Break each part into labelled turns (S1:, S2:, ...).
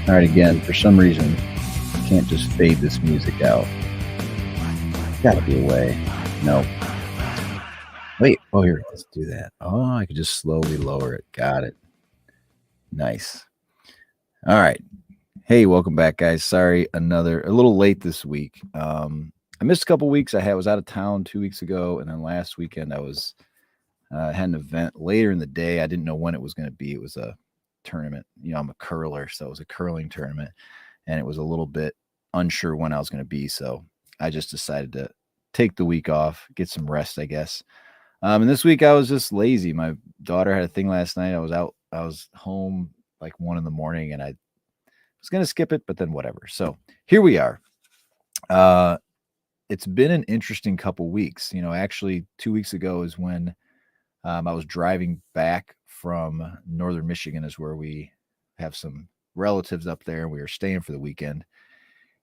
S1: All right, again, for some reason, I can't just fade this music out. Gotta be a way. No. Wait. Oh, here. Let's do that. Oh, I could just slowly lower it. Got it. Nice. All right. Hey, welcome back, guys. Sorry, a little late this week. I missed a couple weeks. I was out of town 2 weeks ago, and then last weekend I was had an event later in the day. I didn't know when it was going to be. It was a tournament. You know, I'm a curler, so it was a curling tournament, and it was a little bit unsure when I was going to be. So I just decided to take the week off, get some rest, I guess. And this week I was just lazy. My daughter had a thing last night. I was home like 1 a.m, and I was going to skip it, but then whatever. So here we are. It's been an interesting couple weeks. You know, actually 2 weeks ago is when I was driving back from northern Michigan, is where we have some relatives up there, and we were staying for the weekend,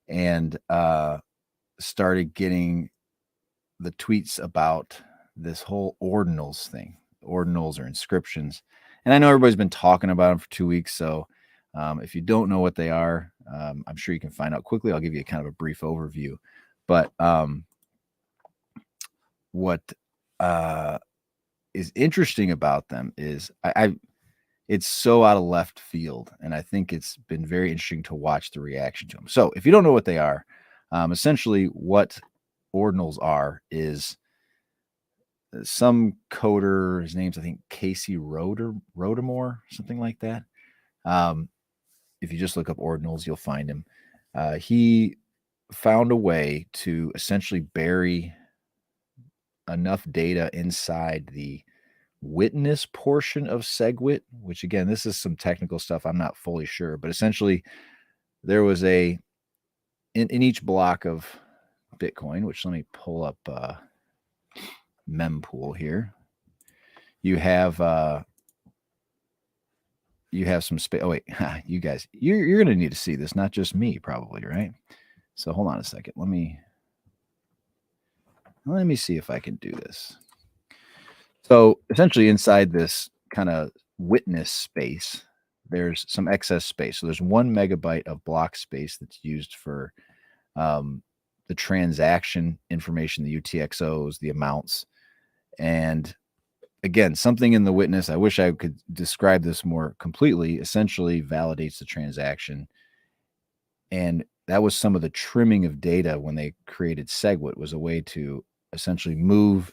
S1: and started getting the tweets about this whole Ordinals thing. Ordinals or inscriptions. And I know everybody's been talking about them for 2 weeks. So if you don't know what they are, I'm sure you can find out quickly. I'll give you kind of a brief overview. But what is interesting about them is it's so out of left field, and I think it's been very interesting to watch the reaction to them. So if you don't know what they are, essentially what Ordinals are is some coder, his name's I think Casey Rodemore, something like that. If you just look up Ordinals, you'll find him. He found a way to essentially bury enough data inside the witness portion of SegWit, which again, this is some technical stuff. I'm not fully sure, but essentially there was in each block of Bitcoin, which let me pull up mempool here. You have some space. Oh wait, you guys, you're gonna need to see this, not just me, probably, right? So hold on a second. Let me see if I can do this. So essentially inside this kind of witness space, there's some excess space. So there's 1 megabyte of block space that's used for the transaction information, the UTXOs, the amounts. And again, something in the witness, I wish I could describe this more completely, essentially validates the transaction. And that was some of the trimming of data when they created SegWit, was a way to essentially move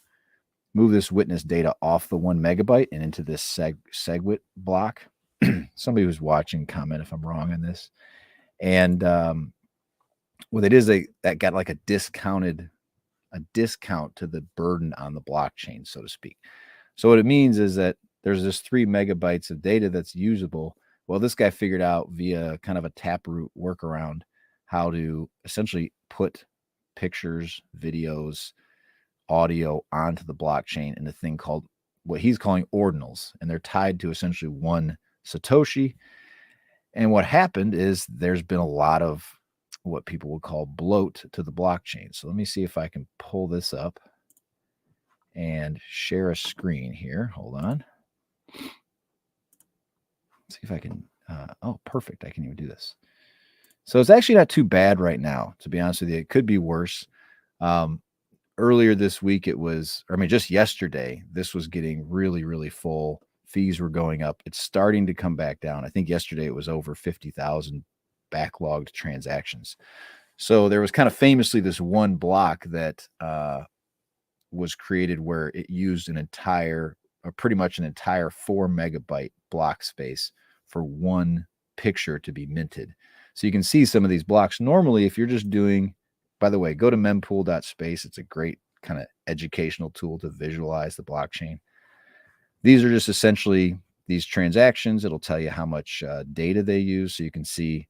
S1: this witness data off the 1 megabyte and into this SegWit block. Somebody who's watching, comment if I'm wrong on this. And what it is, that got like a discount to the burden on the blockchain, so to speak. So what it means is that there's this 3 megabytes of data that's usable. Well, this guy figured out via kind of a taproot workaround how to essentially put pictures, videos, audio onto the blockchain in a thing called what he's calling Ordinals, and they're tied to essentially 1 Satoshi. And what happened is there's been a lot of what people would call bloat to the blockchain. So let me see if I can pull this up and share a screen here. Hold on. See if I can. Oh, perfect. I can even do this. So it's actually not too bad right now, to be honest with you. It could be worse. Earlier this week, just yesterday, this was getting really, really full. Fees were going up. It's starting to come back down. I think yesterday it was over 50,000 backlogged transactions. So there was kind of famously this one block that was created where it used pretty much an entire 4 megabyte block space for 1 picture to be minted. So you can see some of these blocks. Normally, if you're just doing, by the way, go to mempool.space. It's a great kind of educational tool to visualize the blockchain. These are just essentially these transactions. It'll tell you how much data they use. So you can see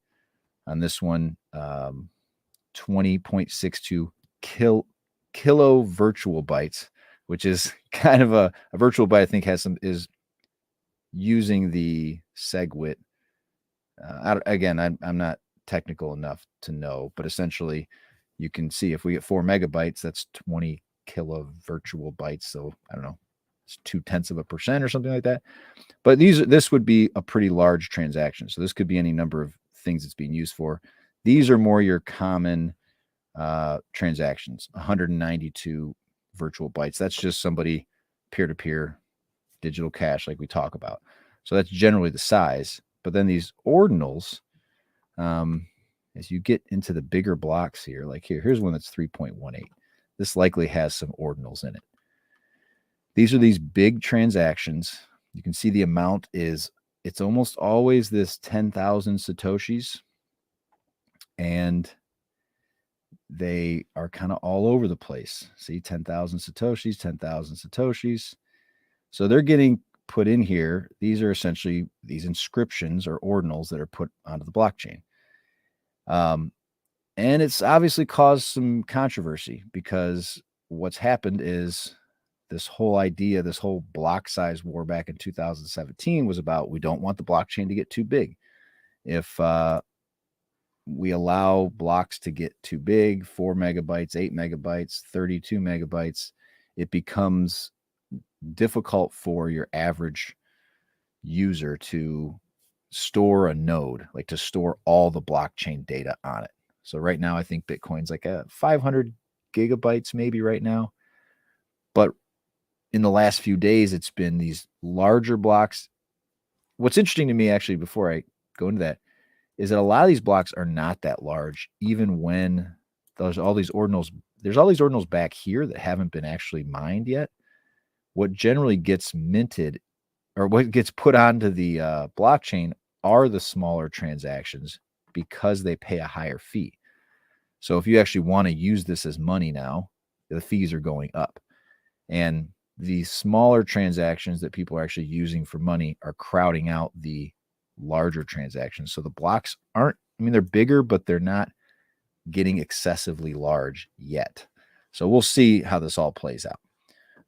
S1: on this one, 20.62 kilo virtual bytes, which is kind of a virtual byte, I think is using the SegWit. Again, I'm not technical enough to know, but essentially you can see if we get 4 megabytes, that's 20 kilo virtual bytes. So I don't know, it's 0.2% or something like that. But this would be a pretty large transaction. So this could be any number of things it's being used for. These are more your common transactions, 192 virtual bytes. That's just somebody peer-to-peer digital cash like we talk about. So that's generally the size. But then these ordinals, as you get into the bigger blocks here, like here's one that's 3.18. This likely has some ordinals in it. These are these big transactions. You can see the amount is, it's almost always this 10,000 Satoshis. And they are kind of all over the place. See, 10,000 Satoshis, 10,000 Satoshis. So they're getting put in here. These are essentially these inscriptions or ordinals that are put onto the blockchain. And it's obviously caused some controversy because what's happened is this whole idea, this whole block size war back in 2017 was about, we don't want the blockchain to get too big. If we allow blocks to get too big, 4 megabytes, 8 megabytes, 32 megabytes, it becomes difficult for your average user to store a node, like to store all the blockchain data on it. So right now, I think Bitcoin's like a 500 gigabytes maybe right now. But in the last few days, it's been these larger blocks. What's interesting to me, actually, before I go into that, is that a lot of these blocks are not that large, even when there's all these ordinals back here that haven't been actually mined yet. What generally gets minted or what gets put onto the blockchain are the smaller transactions because they pay a higher fee. So if you actually want to use this as money now, the fees are going up. And the smaller transactions that people are actually using for money are crowding out the larger transactions. So the blocks aren't, I mean, they're bigger, but they're not getting excessively large yet. So we'll see how this all plays out.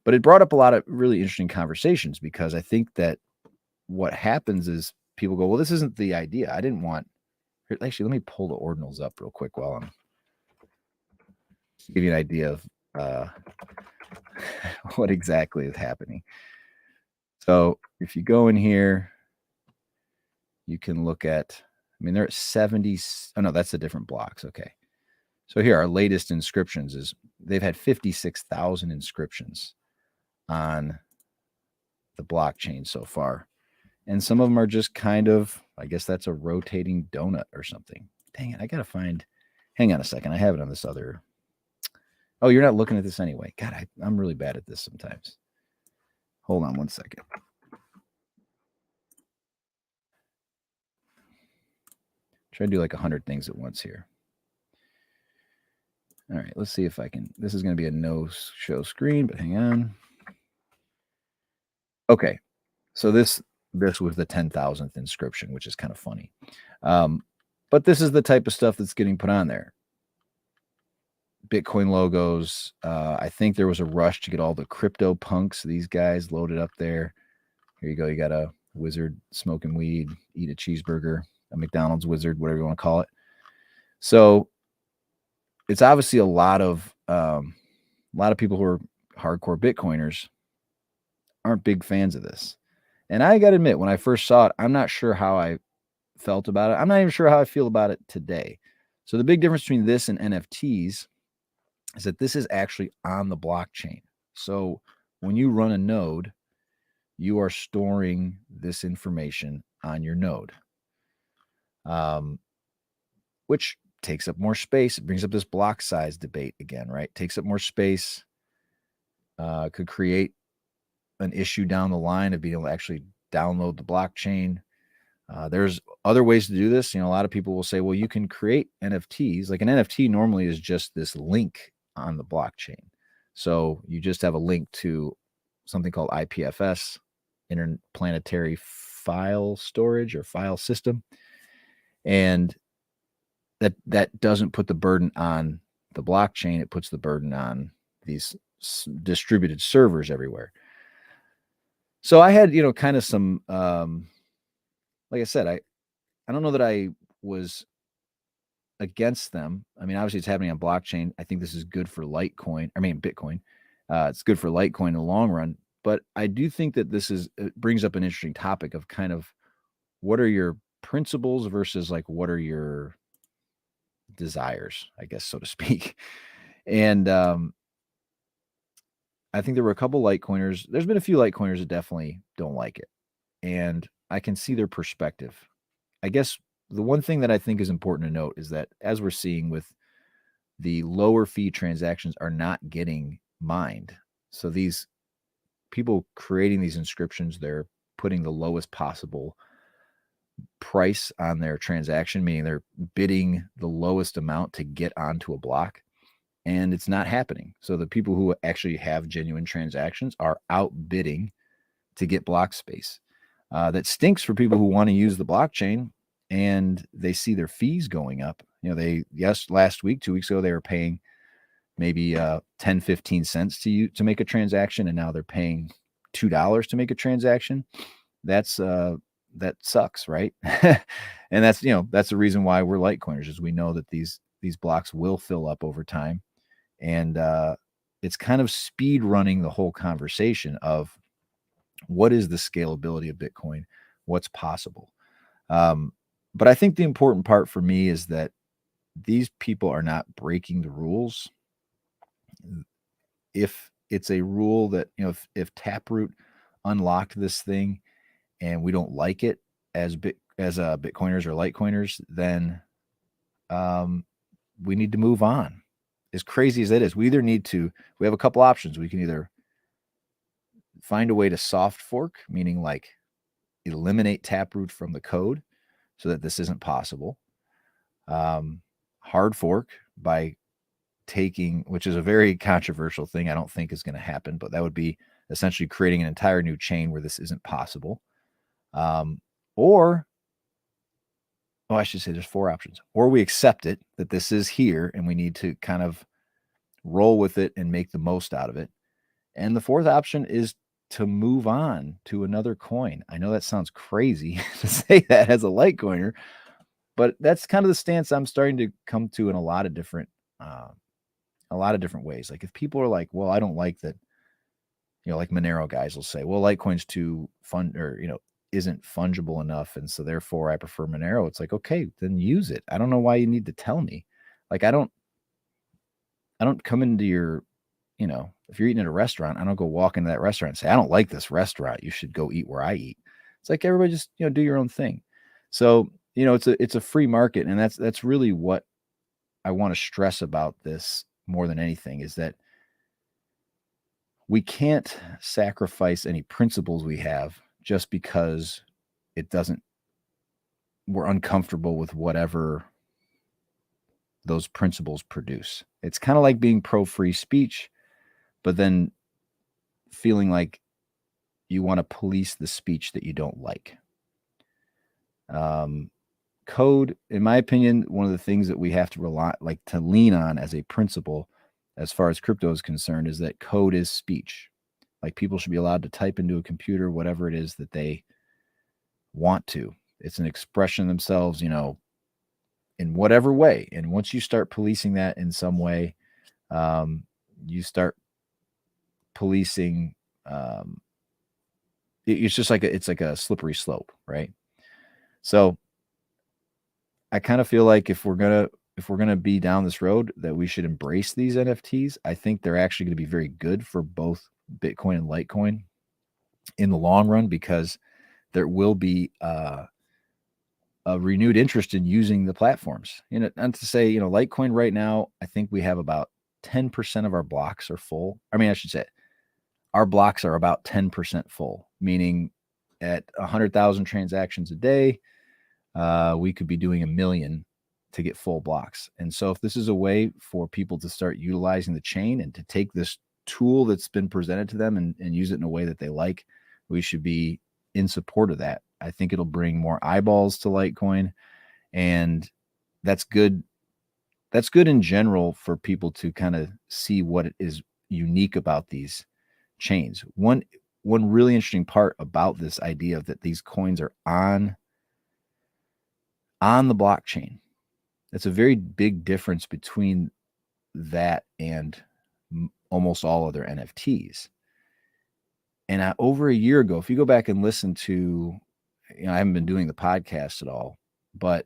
S1: But it brought up a lot of really interesting conversations because I think that what happens is people go, well, this isn't the idea. I didn't want, actually, let me pull the ordinals up real quick while I'm give you an idea of what exactly is happening. So if you go in here, you can look at, I mean, they're at 70. Oh, no, that's the different blocks. Okay. So here, our latest inscriptions is they've had 56,000 inscriptions on the blockchain so far. And some of them are just kind of, I guess that's a rotating donut or something. Dang it. I got to find, hang on a second. I have it on this other. Oh, you're not looking at this anyway. God, I'm really bad at this sometimes. Hold on one second. Try to do like 100 things at once here. All right, let's see if I can. This is going to be a no-show screen, but hang on. Okay, so this was the 10,000th inscription, which is kind of funny. But this is the type of stuff that's getting put on there. Bitcoin logos. I think there was a rush to get all the crypto punks, these guys, loaded up there. Here you go. You got a wizard smoking weed, eat a cheeseburger, a McDonald's wizard, whatever you want to call it. So it's obviously a lot of people who are hardcore Bitcoiners aren't big fans of this. And I got to admit, when I first saw it, I'm not sure how I felt about it. I'm not even sure how I feel about it today. So the big difference between this and NFTs is that this is actually on the blockchain. So when you run a node, you are storing this information on your node, which takes up more space. It brings up this block size debate again, right? Takes up more space, could create an issue down the line of being able to actually download the blockchain. There's other ways to do this. You know, a lot of people will say, well, you can create NFTs. Like an NFT normally is just this link on the blockchain. So you just have a link to something called IPFS, interplanetary file storage or file system. And that doesn't put the burden on the blockchain. It puts the burden on these distributed servers everywhere. So I had, kind of some, like I said, I don't know that I was against them. I mean, obviously it's happening on blockchain. I think this is good for Bitcoin. It's good for Litecoin in the long run. But I do think that it brings up an interesting topic of kind of what are your principles versus like what are your desires, I guess, so to speak. And I think there were a couple Litecoiners. There's been a few Litecoiners that definitely don't like it. And I can see their perspective. I guess the one thing that I think is important to note is that as we're seeing with the lower fee transactions are not getting mined. So these people creating these inscriptions, they're putting the lowest possible price on their transaction, meaning they're bidding the lowest amount to get onto a block, and it's not happening. So the people who actually have genuine transactions are outbidding to get block space. That stinks for people who want to use the blockchain and they see their fees going up. Last week, 2 weeks ago, they were paying maybe 10, 15 cents to make a transaction, and now they're paying $2 to make a transaction. That sucks, right? And that's the reason why we're Litecoiners, is we know that these blocks will fill up over time, and it's kind of speed running the whole conversation of what is the scalability of Bitcoin, what's possible. But I think the important part for me is that these people are not breaking the rules. If it's a rule that, if Taproot unlocked this thing and we don't like it as Bitcoiners or Litecoiners, then we need to move on. As crazy as that is, we have a couple options. We can either find a way to soft fork, meaning like eliminate Taproot from the code so that this isn't possible. Hard fork by which is a very controversial thing. I don't think is going to happen, but that would be essentially creating an entire new chain where this isn't possible. I should say there's 4 options. Or we accept it that this is here and we need to kind of roll with it and make the most out of it. And the 4th option is to move on to another coin. I know that sounds crazy to say that as a Litecoiner, but that's kind of the stance I'm starting to come to in a lot of different ways. Like if people are like, well, I don't like that, like Monero guys will say, well, Litecoin's too fun, or, isn't fungible enough, and so therefore I prefer Monero. It's like, okay, then use it. I don't know why you need to tell me. Like I don't come into your, if you're eating at a restaurant, I don't go walk into that restaurant and say, I don't like this restaurant, you should go eat where I eat. It's like everybody just, do your own thing. So, it's a free market, and that's really what I want to stress about this more than anything, is that we can't sacrifice any principles we have just because we're uncomfortable with whatever those principles produce. It's kind of like being pro free speech, but then feeling like you want to police the speech that you don't like. Code, in my opinion, one of the things that we have to lean on as a principle, as far as crypto is concerned, is that code is speech. Like people should be allowed to type into a computer whatever it is that they want to. It's an expression of themselves, in whatever way. And once you start policing that in some way, you start policing. It's just it's like a slippery slope, right? So I kind of feel like if we're gonna be down this road, that we should embrace these NFTs. I think they're actually going to be very good for both Bitcoin and Litecoin in the long run, because there will be a renewed interest in using the platforms. Not to say, Litecoin right now, I think we have about 10% of our blocks are full. I mean, I should say our blocks are about 10% full, meaning at 100,000 transactions a day, we could be doing 1 million to get full blocks. And so if this is a way for people to start utilizing the chain and to take this tool that's been presented to them and use it in a way that they like, we should be in support of that. I think it'll bring more eyeballs to Litecoin, and that's good. That's good in general for people to kind of see what is unique about these chains. One really interesting part about this idea of that these coins are on the blockchain. That's a very big difference between that and almost all other NFTs. And over a year ago, if you go back and listen to, I haven't been doing the podcast at all, but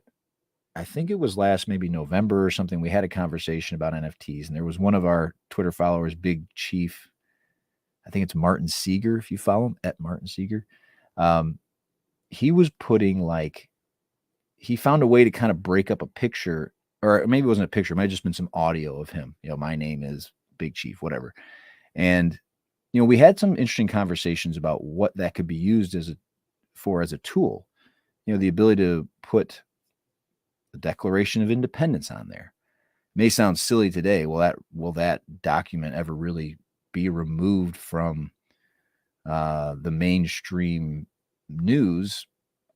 S1: I think it was last maybe November or something. We had a conversation about NFTs, and there was one of our Twitter followers, Big Chief. I think it's Martin Seeger. If you follow him at Martin Seeger, he was putting he found a way to kind of break up a picture, or maybe it wasn't a picture. It might have just been some audio of him. My name is Big Chief, whatever. And, we had some interesting conversations about what that could be used as a tool. The ability to put the Declaration of Independence on there. May sound silly today. Will that document ever really be removed from the mainstream news?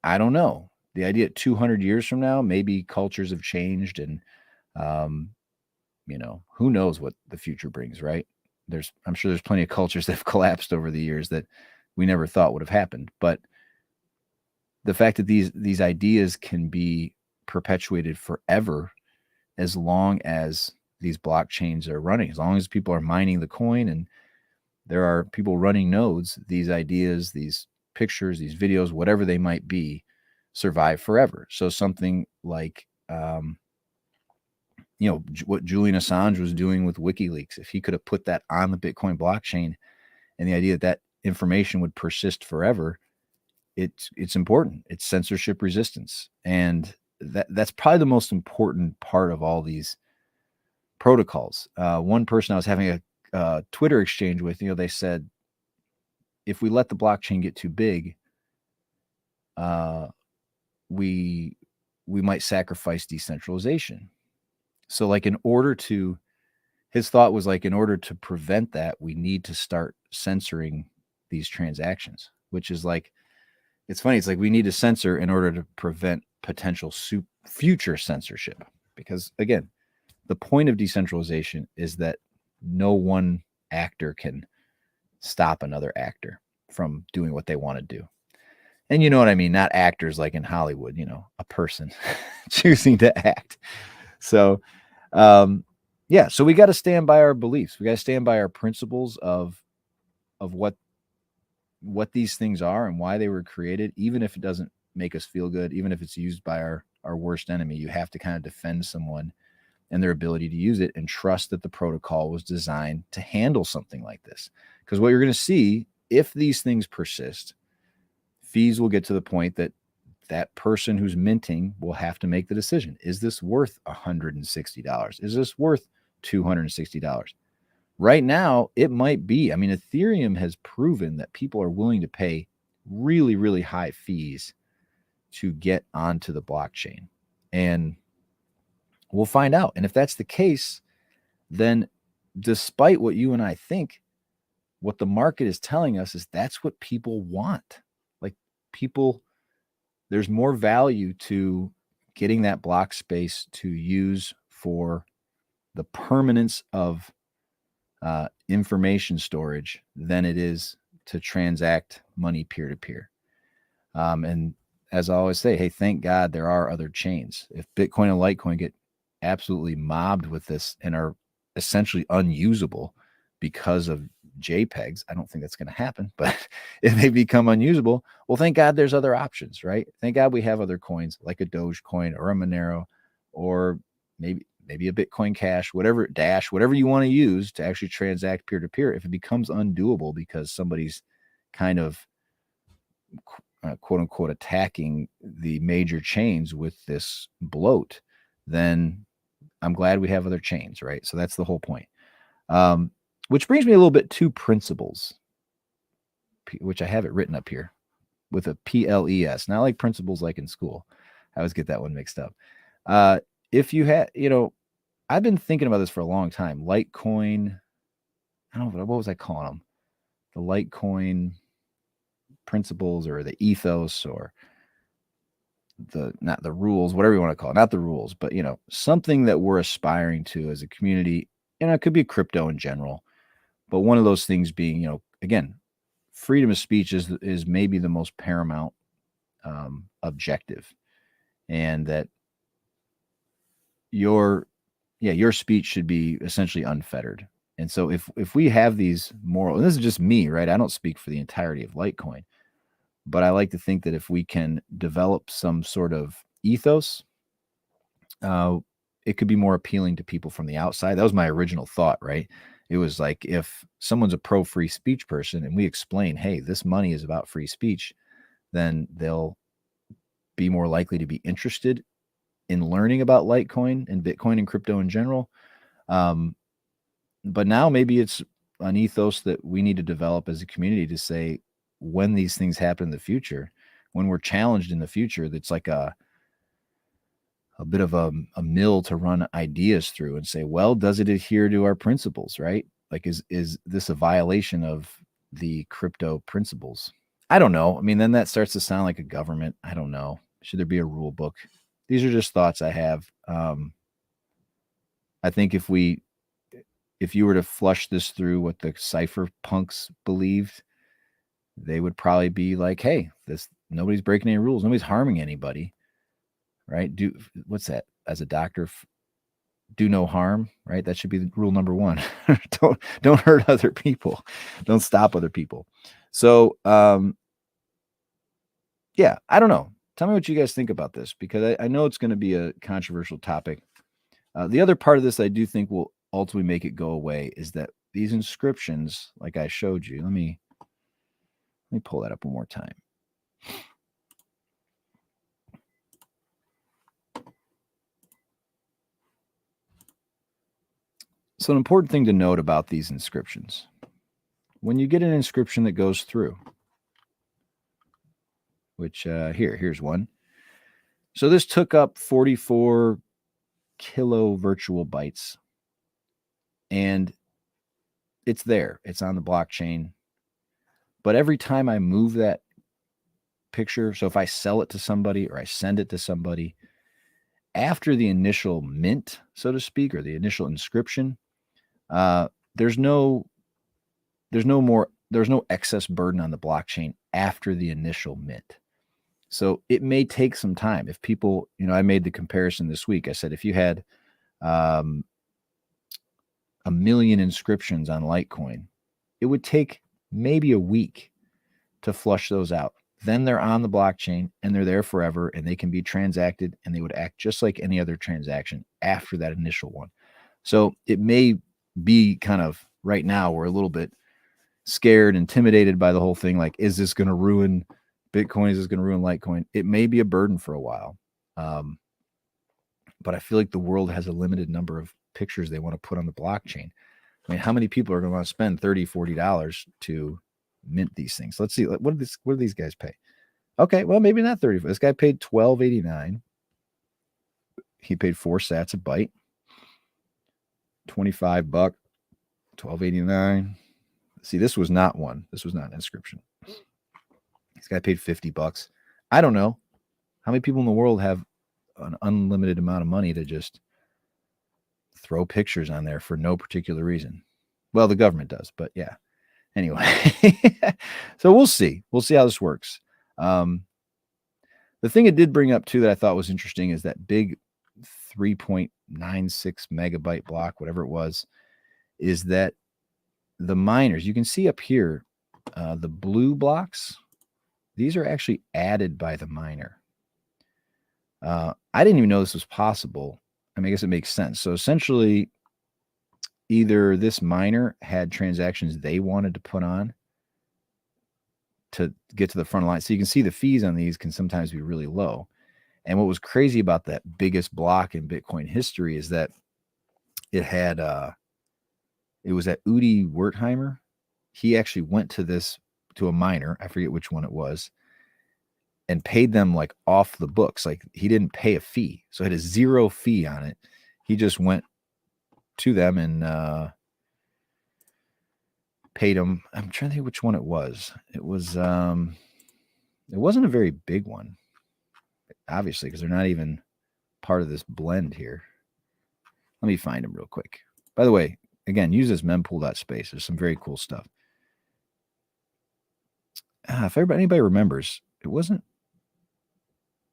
S1: I don't know. The idea 200 years from now, maybe cultures have changed, and who knows what the future brings, right? I'm sure there's plenty of cultures that have collapsed over the years that we never thought would have happened. But the fact that these ideas can be perpetuated forever, as long as these blockchains are running, as long as people are mining the coin and there are people running nodes, these ideas, these pictures, these videos, whatever they might be, survive forever. So something like, what Julian Assange was doing with WikiLeaks, if he could have put that on the Bitcoin blockchain, and the idea that information would persist forever, it's important. It's censorship resistance. And that's probably the most important part of all these protocols. One person I was having a Twitter exchange with, they said, if we let the blockchain get too big, we might sacrifice decentralization. So his thought was in order to prevent that, we need to start censoring these transactions, which is it's funny. It's we need to censor in order to prevent potential future censorship. Because again, the point of decentralization is that no one actor can stop another actor from doing what they want to do. And you know what I mean? Not actors like in Hollywood, a person choosing to act. So, so we got to stand by our beliefs. We got to stand by our principles of what these things are and why they were created, even if it doesn't make us feel good, even if it's used by our worst enemy. You have to kind of defend someone and their ability to use it, and trust that the protocol was designed to handle something like this. Because what you're going to see, if these things persist, fees will get to the point that person who's minting will have to make the decision. Is this worth $160? Is this worth $260? Right now, it might be. I mean, Ethereum has proven that people are willing to pay really, really high fees to get onto the blockchain. And we'll find out. And if that's the case, then despite what you and I think, what the market is telling us is that's what people want. There's more value to getting that block space to use for the permanence of information storage than it is to transact money peer-to-peer. And as I always say, hey, thank God there are other chains. If Bitcoin and Litecoin get absolutely mobbed with this and are essentially unusable because of JPEGs, I don't think that's going to happen, but if they become unusable, well, thank God there's other options, right? Thank God we have other coins like a Dogecoin or a Monero, or maybe a Bitcoin Cash, whatever, Dash, whatever you want to use to actually transact peer-to-peer. If it becomes undoable because somebody's kind of quote unquote attacking the major chains with this bloat, then I'm glad we have other chains, right? So that's the whole point. Which brings me a little bit to principles, which I have it written up here with a PLES, not like principles like in school. I always get that one mixed up. If you had, I've been thinking about this for a long time. Litecoin, I don't know, what was I calling them? The Litecoin principles, or the ethos, or not the rules, whatever you want to call it, not the rules, but something that we're aspiring to as a community. It could be crypto in general, but one of those things being, again, freedom of speech is maybe the most paramount objective, and that your speech should be essentially unfettered. And so if we have these moral, and this is just me, right? I don't speak for the entirety of Litecoin, But I like to think that if we can develop some sort of ethos, it could be more appealing to people from the outside. That was my original thought, right? It was like, if someone's a pro free speech person and we explain, hey, this money is about free speech, then they'll be more likely to be interested in learning about Litecoin and Bitcoin and crypto in general. But now maybe it's an ethos that we need to develop as a community to say, when these things happen in the future, when we're challenged in the future, that's like a bit of a mill to run ideas through and say, well, does it adhere to our principles, right? Like, is this a violation of the crypto principles? I don't know. I mean, then that starts to sound like a government. I don't know. Should there be a rule book? These are just thoughts I have. I think if you were to flush this through what the cypherpunks believed, they would probably be like, hey, nobody's breaking any rules. Nobody's harming anybody. Right? What's that? As a doctor, do no harm, right? That should be rule number one. don't hurt other people. Don't stop other people. So, yeah, I don't know. Tell me what you guys think about this, because I know it's going to be a controversial topic. The other part of this I do think will ultimately make it go away is that these inscriptions, like I showed you, let me pull that up one more time. So an important thing to note about these inscriptions, when you get an inscription that goes through, which here's one. So this took up 44 kilo virtual bytes, and it's there. It's on the blockchain. But every time I move that picture, so if I sell it to somebody or I send it to somebody, after the initial mint, so to speak, or the initial inscription, there's no excess burden on the blockchain after the initial mint. So it may take some time. If people, I made the comparison this week. I said, if you had 1 million inscriptions on Litecoin, it would take maybe a week to flush those out. Then they're on the blockchain and they're there forever, and they can be transacted, and they would act just like any other transaction after that initial one. So it may be kind of, right now, we're a little bit scared, intimidated by the whole thing. Like, is this going to ruin Bitcoin? Is this going to ruin Litecoin? It may be a burden for a while. But I feel like the world has a limited number of pictures they want to put on the blockchain. I mean, how many people are going to want to spend $30, $40 to mint these things? Let's see. What do these guys pay? Okay, well, maybe not 30. This guy paid $12.89. He paid 4 sats a byte. $25, $12.89. See, this was not one. This was not an inscription. This guy paid $50. I don't know how many people in the world have an unlimited amount of money to just throw pictures on there for no particular reason. Well, the government does, but yeah. Anyway, so we'll see. We'll see how this works. The thing it did bring up too that I thought was interesting is that big 3.96 megabyte block, whatever it was, is that the miners, you can see up here, the blue blocks, these are actually added by the miner. I didn't even know this was possible. I mean, I guess it makes sense. So essentially, either this miner had transactions they wanted to put on to get to the front line. So you can see the fees on these can sometimes be really low. And what was crazy about that biggest block in Bitcoin history is that it had, it was at Udi Wertheimer. He actually went to a miner, I forget which one it was, and paid them like off the books. Like, he didn't pay a fee. So it had a 0 fee on it. He just went to them and paid them. I'm trying to think which one it was. It wasn't a very big one, obviously, because they're not even part of this blend here. Let me find them real quick. By the way, again, use this mempool.space. There's some very cool stuff. If anybody remembers, it wasn't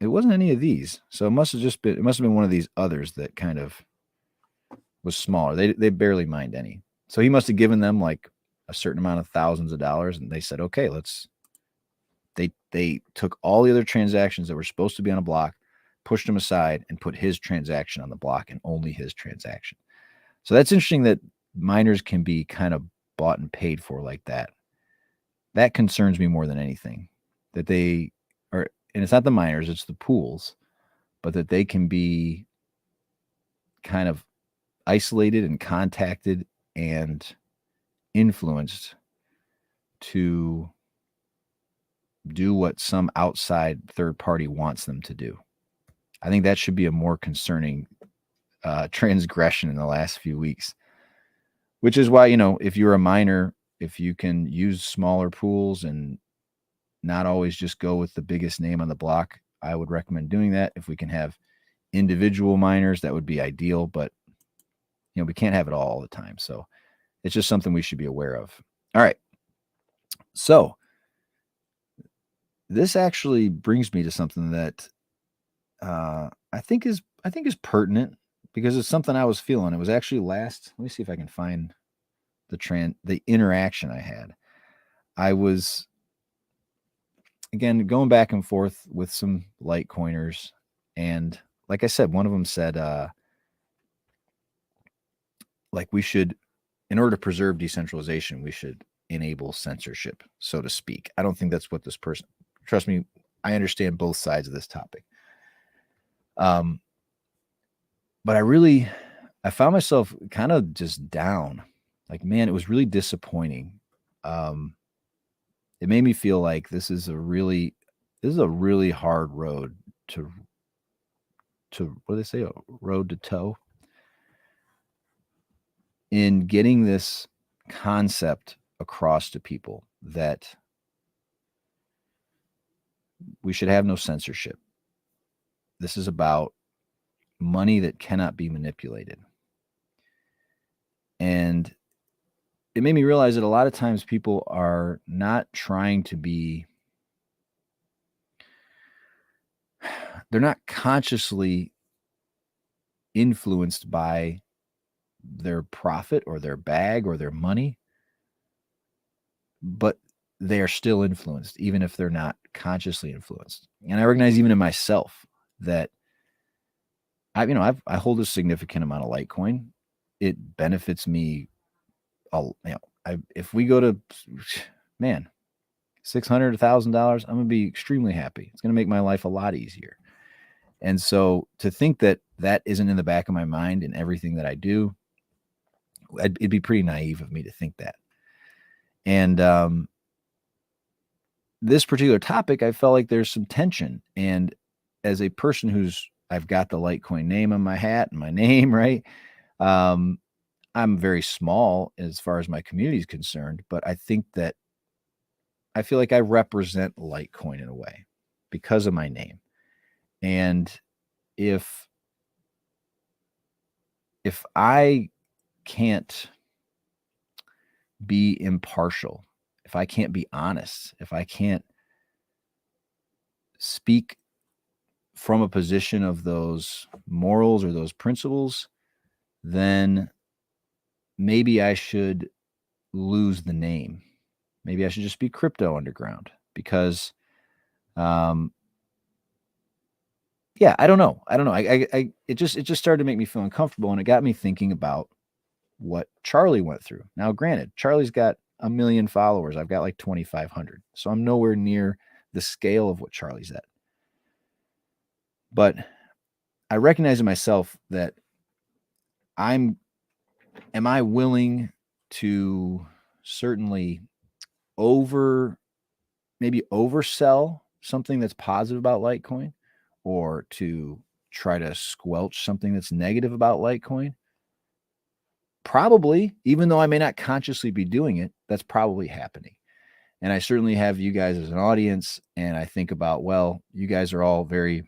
S1: any of these. So it must have been one of these others that kind of was smaller. They barely mined any. So he must have given them like a certain amount of thousands of dollars, and they said, okay, let's They took all the other transactions that were supposed to be on a block, pushed them aside, and put his transaction on the block and only his transaction. So that's interesting that miners can be kind of bought and paid for like that. That concerns me more than anything, that they are, and it's not the miners, it's the pools, but that they can be kind of isolated and contacted and influenced to do what some outside third party wants them to do. I think that should be a more concerning transgression in the last few weeks, which is why, if you're a miner, if you can use smaller pools and not always just go with the biggest name on the block, I would recommend doing that. If we can have individual miners, that would be ideal, but we can't have it all the time. So it's just something we should be aware of. All right. So this actually brings me to something that I think is pertinent, because it's something I was feeling. It was actually let me see if I can find the interaction I had. I was, again, going back and forth with some Litecoiners, and like I said, one of them said, we should, in order to preserve decentralization, we should enable censorship, so to speak. I don't think that's what this person, trust me, I understand both sides of this topic. But I found myself kind of just down. Like, man, it was really disappointing. It made me feel like this is a really hard road to what do they say? A road to toe in getting this concept across to people that we should have no censorship. This is about money that cannot be manipulated. And it made me realize that a lot of times people are not trying to be, they're not consciously influenced by their profit or their bag or their money, but they are still influenced, even if they're not consciously influenced. And I recognize even in myself that I hold a significant amount of Litecoin. It benefits me. If we go to, man, $600, $1,000, I'm going to be extremely happy. It's going to make my life a lot easier. And so to think that that isn't in the back of my mind in everything that I do, it'd be pretty naive of me to think that. And this particular topic, I felt like there's some tension. And as a person I've got the Litecoin name on my hat and my name, right? I'm very small as far as my community is concerned, but I think that I feel like I represent Litecoin in a way because of my name. And if I can't be impartial, if I can't be honest, if I can't speak from a position of those morals or those principles, then maybe I should lose the name. Maybe I should just be Crypto Underground, because I don't know. It just started to make me feel uncomfortable, and it got me thinking about what Charlie went through. Now, granted, Charlie's got 1 million followers. I've got like 2,500. So I'm nowhere near the scale of what Charlie's at. But I recognize in myself that am I willing to certainly maybe oversell something that's positive about Litecoin, or to try to squelch something that's negative about Litecoin? Probably, even though I may not consciously be doing it, that's probably happening. And I certainly have you guys as an audience, and I think about, well, you guys are all very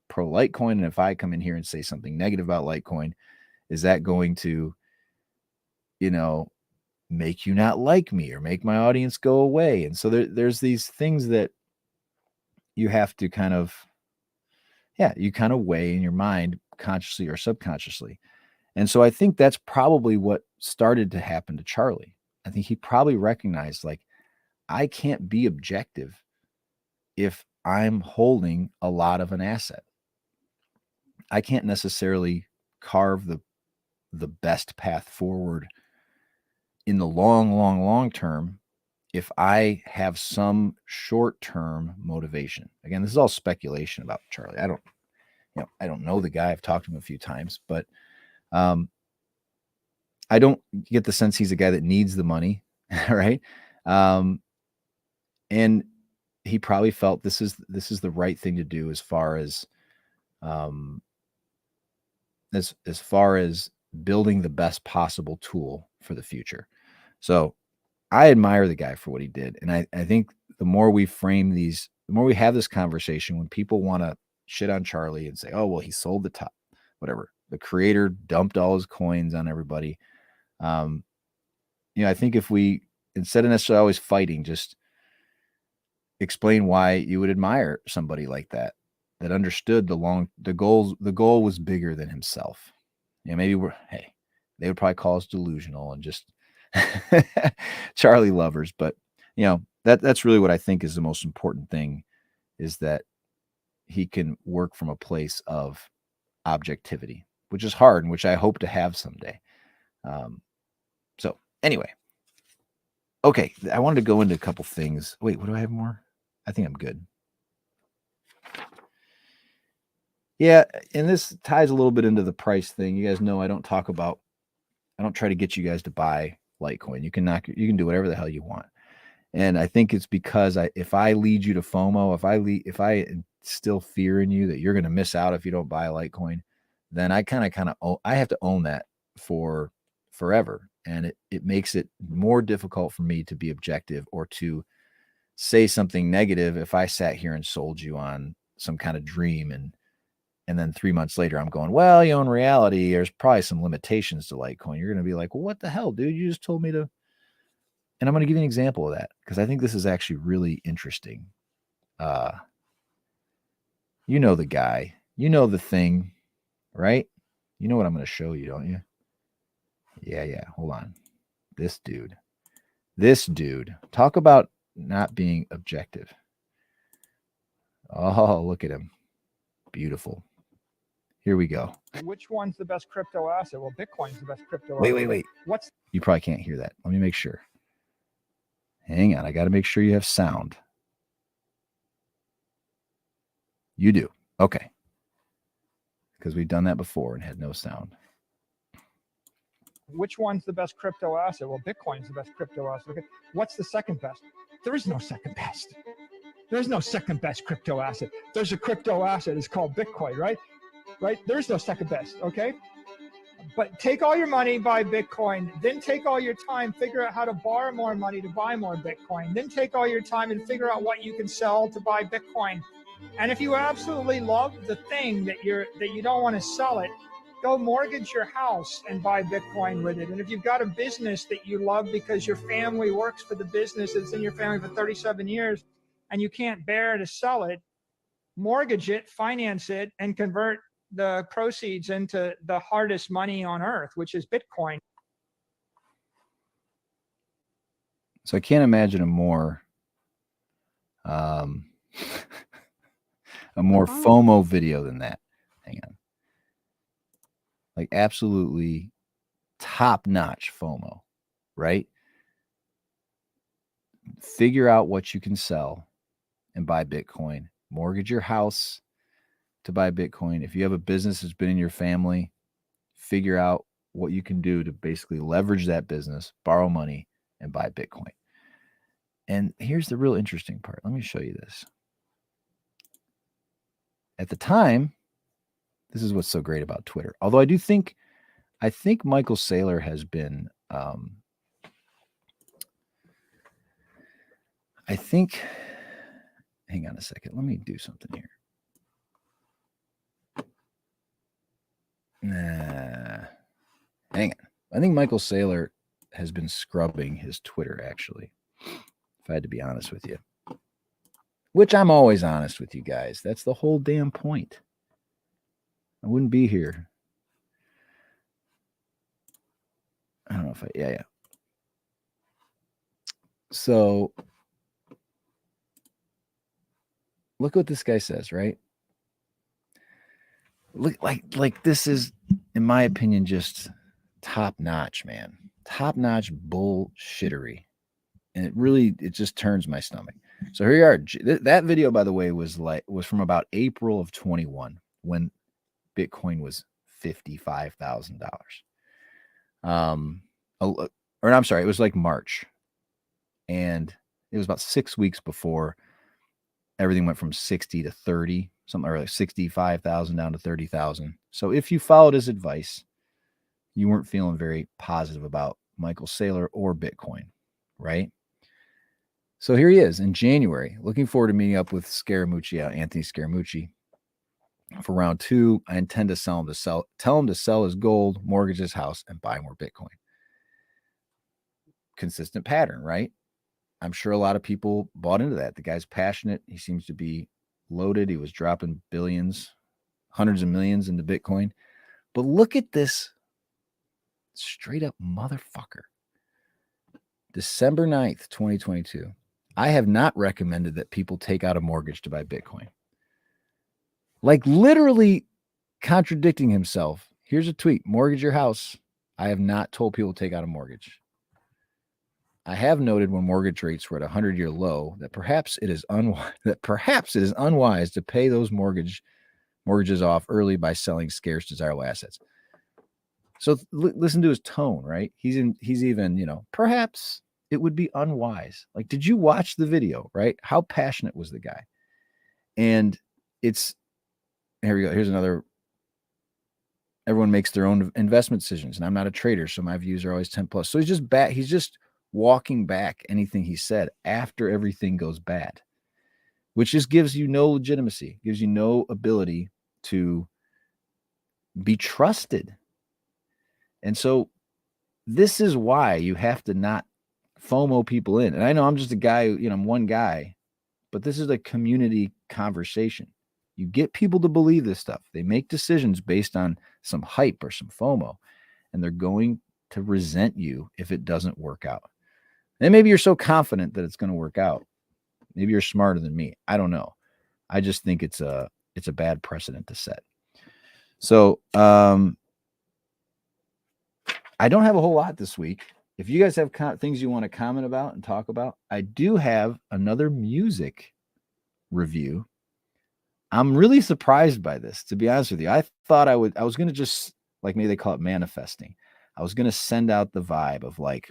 S1: pro Litecoin, and if I come in here and say something negative about Litecoin, is that going to, make you not like me or make my audience go away? And so there's these things that you have to kind of weigh in your mind, consciously or subconsciously. And so I think that's probably what started to happen to Charlie. I think he probably recognized, like, I can't be objective if I'm holding a lot of an asset. I can't necessarily carve the best path forward in the long term if I have some short-term motivation. Again, this is all speculation about Charlie. I don't know the guy. I've talked to him a few times, but I don't get the sense he's a guy that needs the money, right? And he probably felt this is the right thing to do as far as building the best possible tool for the future. So I admire the guy for what he did. And I think the more we frame these, the more we have this conversation, when people want to shit on Charlie and say, oh, well, he sold the top, whatever. The creator dumped all his coins on everybody. I think if we, instead of necessarily always fighting, just explain why you would admire somebody like that understood the goal was bigger than himself. Maybe they would probably call us delusional and just Charlie lovers, but that's really what I think is the most important thing, is that he can work from a place of objectivity, which is hard and which I hope to have someday. So anyway, okay, I wanted to go into a couple things. Wait, what do I have more? I think I'm good. Yeah, and this ties a little bit into the price thing. You guys know I don't try to get you guys to buy Litecoin. You can do whatever the hell you want. And I think it's because if I lead you to FOMO, if I instill fear in you that you're going to miss out if you don't buy Litecoin, then I I have to own that for forever. And it makes it more difficult for me to be objective or to say something negative if I sat here and sold you on some kind of dream and then 3 months later I'm going, well, in reality, there's probably some limitations to Litecoin. You're going to be like, well, what the hell, dude? You just told me to. And I'm going to give you an example of that because I think this is actually really interesting. You know the guy, you know the thing, right? You know what I'm going to show you, don't you? Yeah. Hold on. This dude, talk about not being objective. Oh, look at him. Beautiful. Here we go.
S2: Which one's the best crypto asset? Well, Bitcoin's the best crypto asset.
S1: Wait. You probably can't hear that. Let me make sure. Hang on. I got to make sure you have sound. You do. Okay. Because we've done that before and had no sound.
S2: Which one's the best crypto asset? Well, Bitcoin's the best crypto asset. Okay. What's the second best? There is no second best. There's no second best crypto asset. There's a crypto asset. It's called Bitcoin, right? Right? There's no second best. Okay. But take all your money, buy Bitcoin, then take all your time, figure out how to borrow more money to buy more Bitcoin, then take all your time and figure out what you can sell to buy Bitcoin. And if you absolutely love the thing that you don't want to sell it, go mortgage your house and buy Bitcoin with it. And if you've got a business that you love because your family works for the business, it's in your family for 37 years, and you can't bear to sell it, mortgage it, finance it, and convert the proceeds into the hardest money on earth, which is Bitcoin.
S1: So I can't imagine a more FOMO video than that. Hang on. Like absolutely top-notch FOMO, right? Figure out what you can sell and buy Bitcoin. Mortgage your house to buy Bitcoin. If you have a business that's been in your family, figure out what you can do to basically leverage that business, borrow money, and buy Bitcoin. And here's the real interesting part. Let me show you this. At the time, this is what's so great about Twitter. Although I think Michael Saylor has been, hang on a second. Let me do something here. Hang on. I think Michael Saylor has been scrubbing his Twitter, actually, if I had to be honest with you. Which I'm always honest with you guys. That's the whole damn point. I wouldn't be here. I don't know if yeah. So look what this guy says, right? Look, like this is, in my opinion, just top notch, man. Top notch bullshittery. And it just turns my stomach. So here you are. That video, by the way, was from about April of 21 when Bitcoin was $55,000. Or I'm sorry, it was like March, and it was about 6 weeks before everything went from 60 to 30, something, or like 65,000 down to 30,000. So if you followed his advice, you weren't feeling very positive about Michael Saylor or Bitcoin, right? So here he is in January, looking forward to meeting up with Anthony Scaramucci for round 2. I intend to tell him to sell his gold, mortgage his house, and buy more Bitcoin. Consistent pattern, right? I'm sure a lot of people bought into that. The guy's passionate. He seems to be loaded. He was dropping billions, hundreds of millions into Bitcoin. But look at this straight up motherfucker. December 9th, 2022. I have not recommended that people take out a mortgage to buy Bitcoin. Like literally contradicting himself. Here's a tweet: mortgage your house. I have not told people to take out a mortgage. I have noted when mortgage rates were at a 100-year low that perhaps it is unwise to pay those mortgages off early by selling scarce, desirable assets. So listen to his tone, right? He's even, perhaps it would be unwise. Like, did you watch the video, right? How passionate was the guy? And here we go. Here's another. Everyone makes their own investment decisions, and I'm not a trader, so my views are always 10 plus. So he's just walking back anything he said after everything goes bad, which just gives you no legitimacy, gives you no ability to be trusted. And so this is why you have to not FOMO people in. And I know I'm just a guy, I'm one guy, but this is a community conversation. You get people to believe this stuff. They make decisions based on some hype or some FOMO, and they're going to resent you if it doesn't work out. And maybe you're so confident that it's going to work out. Maybe you're smarter than me. I don't know. I just think it's a bad precedent to set. So I don't have a whole lot this week. If you guys have things you want to comment about and talk about, I do have another music review. I'm really surprised by this, to be honest with you. I thought I was going to just, like, maybe they call it manifesting. I was going to send out the vibe of like,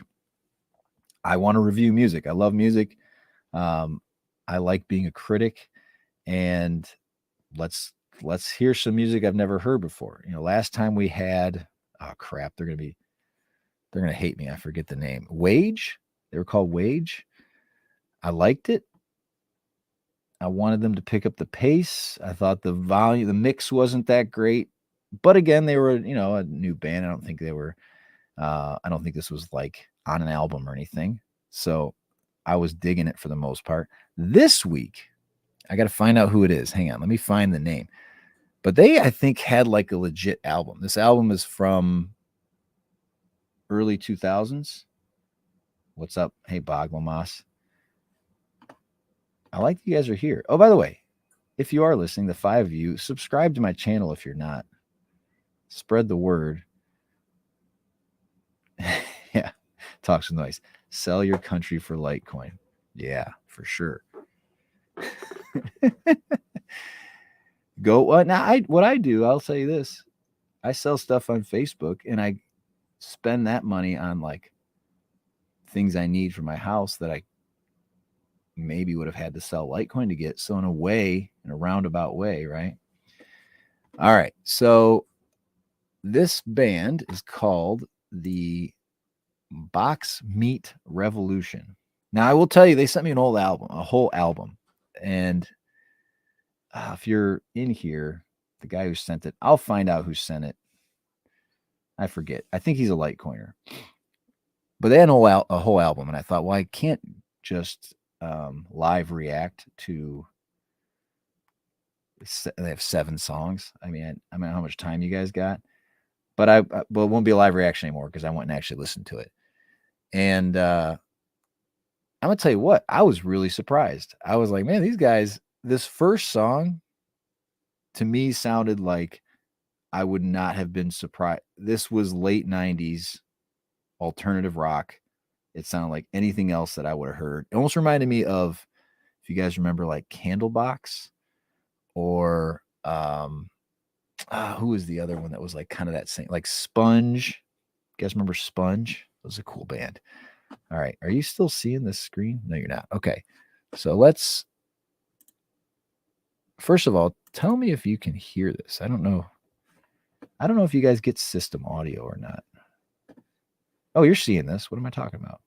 S1: I want to review music. I love music. I like being a critic, and let's hear some music I've never heard before. Last time we had, oh crap, they're going to hate me. I forget the name. Wage. They were called Wage. I liked it. I wanted them to pick up the pace. I thought the mix wasn't that great, but again, they were, a new band. I don't think this was like on an album or anything. So I was digging it for the most part. This week, I got to find out who it is. Hang on. Let me find the name. But they, I think, had like a legit album. This album is from early 2000s. What's up? Hey, Boglamas. I like that you guys are here. Oh, by the way, if you are listening, the 5 of you, subscribe to my channel if you're not. Spread the word. Yeah. Talk some noise. Sell your country for Litecoin. Yeah, for sure. Go now. What I do, I'll tell you this. I sell stuff on Facebook, and I spend that money on like things I need for my house that I maybe would have had to sell Litecoin to get. So in a roundabout way, right? All right. So this band is called the Box Meat Revolution. Now I will tell you, they sent me a whole album. And if you're in here, the guy who sent it, I'll find out who sent it. I forget. I think he's a Litecoiner. But they had a whole album, and I thought, well, I can't just live react to. They have 7 songs. I mean, how much time you guys got? But it won't be a live reaction anymore because I went and actually listened to it. And I'm gonna tell you what, I was really surprised. I was like, man, these guys, this first song to me sounded like I would not have been surprised. This was late 90s alternative rock. It sounded like anything else that I would have heard. It almost reminded me of, if you guys remember, like Candlebox, or who was the other one that was like kind of that same, like Sponge. You guys remember Sponge? That was a cool band. All right. Are you still seeing this screen? No, you're not. Okay. So let's, first of all, tell me if you can hear this. I don't know if you guys get system audio or not. Oh, you're seeing this. What am I talking about?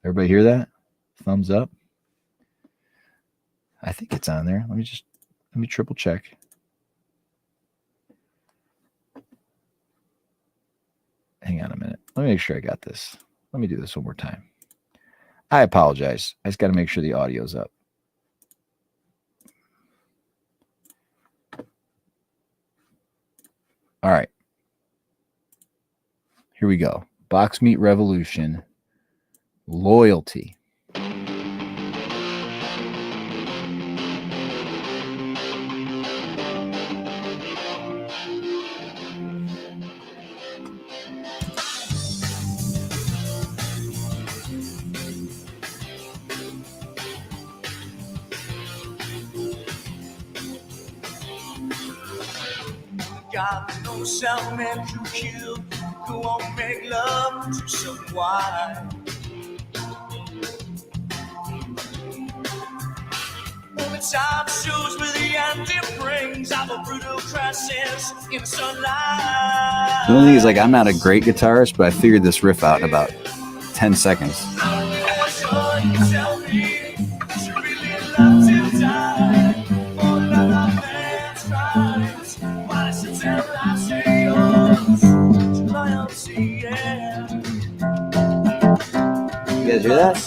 S1: Everybody hear that? Thumbs up. I think it's on there. Let me triple check. Hang on a minute. Let me make sure I got this. Let me do this one more time. I apologize. I just got to make sure the audio's up. All right. Here we go. Box Meat Revolution. Loyalty.
S3: Got no sound man to kill. Go on, make love to someone. Over time shows where the ending brings. I'm a brutal crisis in the sunlight.
S1: The only thing is, like, I'm not a great guitarist, but I figured this riff out in about 10 seconds. You guys hear that?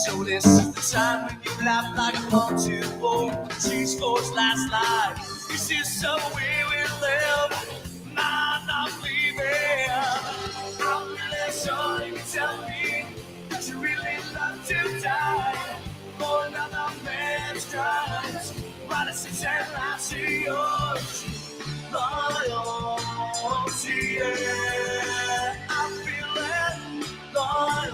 S3: So this is the time when you laugh like a multiple. She's forced last life. This is the way we live. Nah, not leaving. I'm really sorry you tell me that you really love to die for another man's crimes. But it's the same life to yours. Loyalty, yeah. I feel it. Loyalty,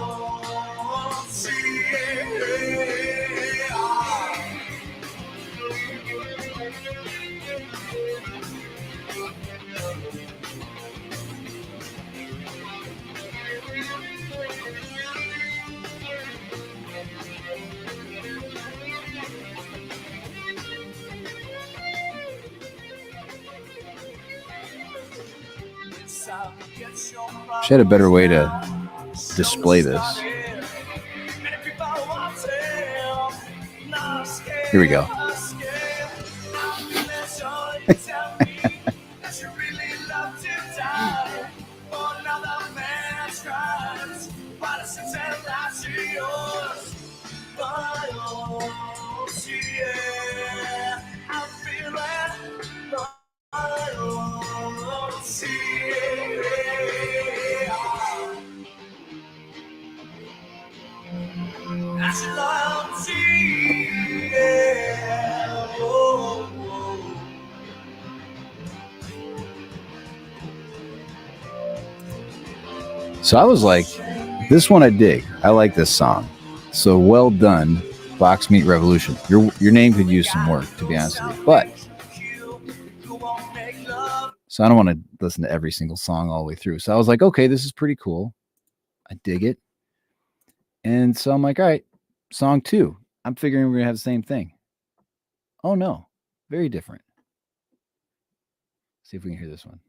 S1: She had a better way to display this. Here we go. So I was like, this one I dig. I like this song. So well done, Box Meat Revolution. Your name could use some work, to be honest with you. But so I don't want to listen to every single song all the way through. So I was like, okay, this is pretty cool. I dig it. And so I'm like, all right, song 2. I'm figuring we're going to have the same thing. Oh, no. Very different. See if we can hear this one.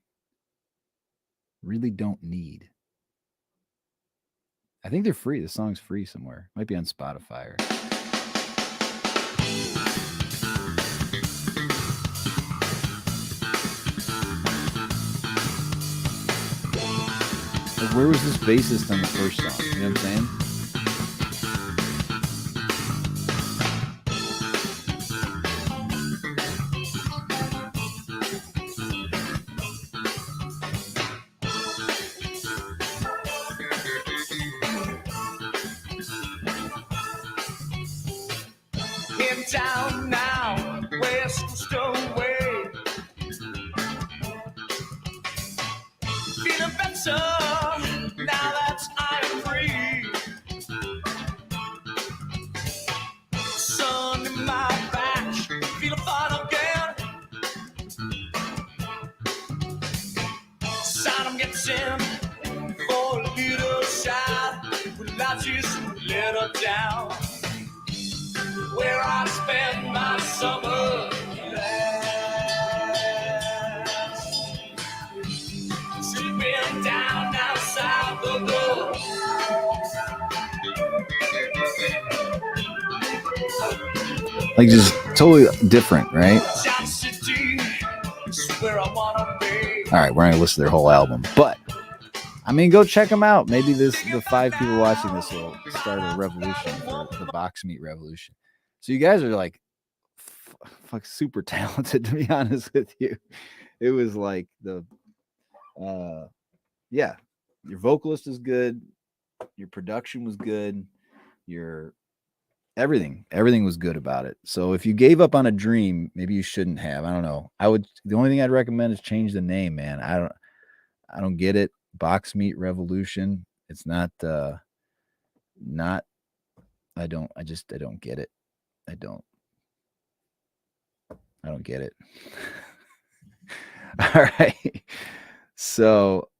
S1: Really don't need. I think they're free. The song's free somewhere. Might be on Spotify. Like, where was this bassist on the first song? You know what I'm saying?
S3: Slipping down now, West Coast away. Feeling better now that I'm free. Sun in my back, feeling fine again. Sign I'm getting for a little shot. Will I just let her down? Where I spend my summer last. Slipping down south of the
S1: Like just totally different, right?
S3: City is where I wanna be.
S1: All right, we're not gonna listen to their whole album, but I mean, go check them out. Maybe the 5 people watching this will start a revolution, the box meat revolution. So you guys are like, fuck, super talented, to be honest with you. It was like yeah, your vocalist is good, your production was good, your everything was good about it. So if you gave up on a dream, maybe you shouldn't have. I don't know. The only thing I'd recommend is change the name, man. I don't get it. Box meat revolution. It's not I don't get it. I don't get it. All right. So,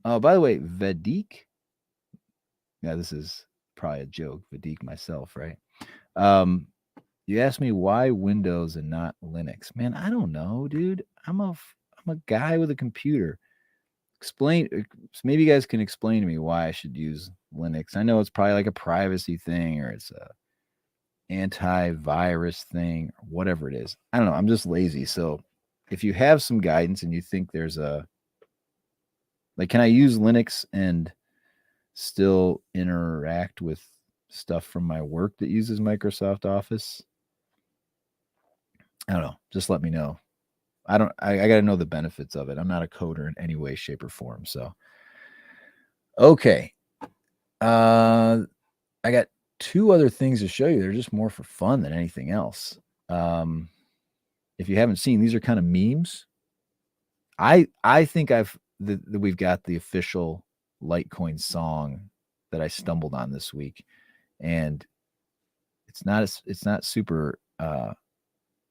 S1: oh, by the way, Vedik. Yeah, this is probably a joke. Vedik myself, right? You asked me why Windows and not Linux. Man, I don't know, dude. I'm a guy with a computer. Maybe you guys can explain to me why I should use Linux. I know it's probably like a privacy thing or it's a antivirus thing or whatever it is. I don't know. I'm just lazy. So if you have some guidance and you think there's can I use Linux and still interact with stuff from my work that uses Microsoft Office? I don't know. Just let me know. I got to know the benefits of it. I'm not a coder in any way, shape, or form. So, okay. I got 2 other things to show you. They're just more for fun than anything else. If you haven't seen, these are kind of memes. I think we've got the official Litecoin song that I stumbled on this week, and it's not super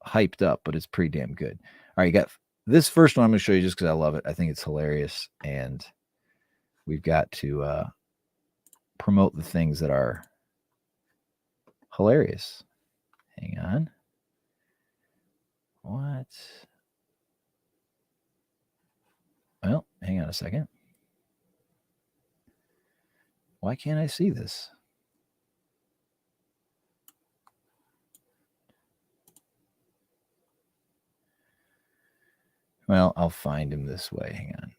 S1: hyped up, but it's pretty damn good. All right, you got this first one I'm going to show you just because I love it. I think it's hilarious, and we've got to promote the things that are hilarious. Hang on. What? Well, hang on a second. Why can't I see this? Well, I'll find him this way. Hang on.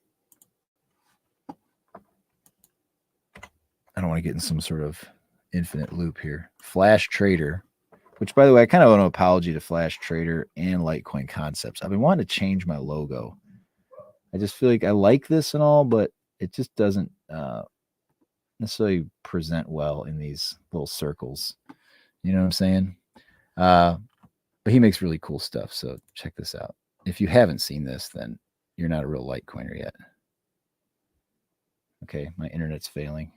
S1: I don't want to get in some sort of infinite loop here. Flash Trader, which, by the way, I kind of want an apology to Flash Trader and Litecoin Concepts. I've been wanting to change my logo. I just feel like I like this and all, but it just doesn't necessarily present well in these little circles. You know what I'm saying? But he makes really cool stuff, so check this out. If you haven't seen this, then you're not a real Litecoiner yet. Okay, my internet's failing.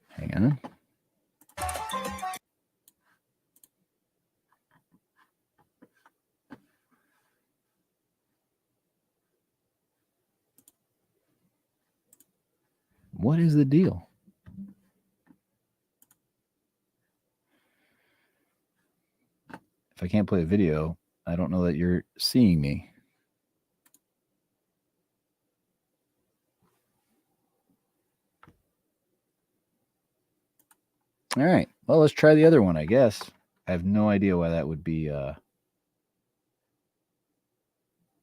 S1: Hang on. What is the deal? If I can't play a video, I don't know that you're seeing me. All right. Well, let's try the other one, I guess. I have no idea why that would be.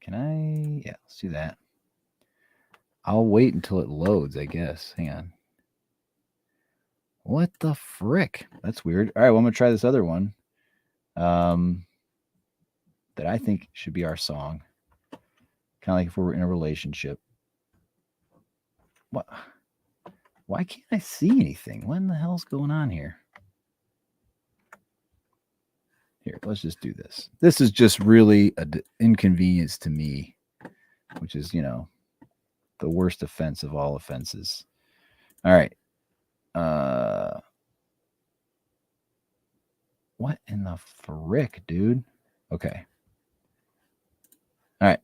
S1: Can I? Yeah, let's do that. I'll wait until it loads, I guess. Hang on. What the frick? That's weird. All right, well, I'm going to try this other one that I think should be our song. Kind of like if we were in a relationship. Why can't I see anything? What in the hell's going on here? Here, let's just do this. This is just really an inconvenience to me, which is, you know, the worst offense of all offenses. All right. What in the frick, dude? Okay. All right.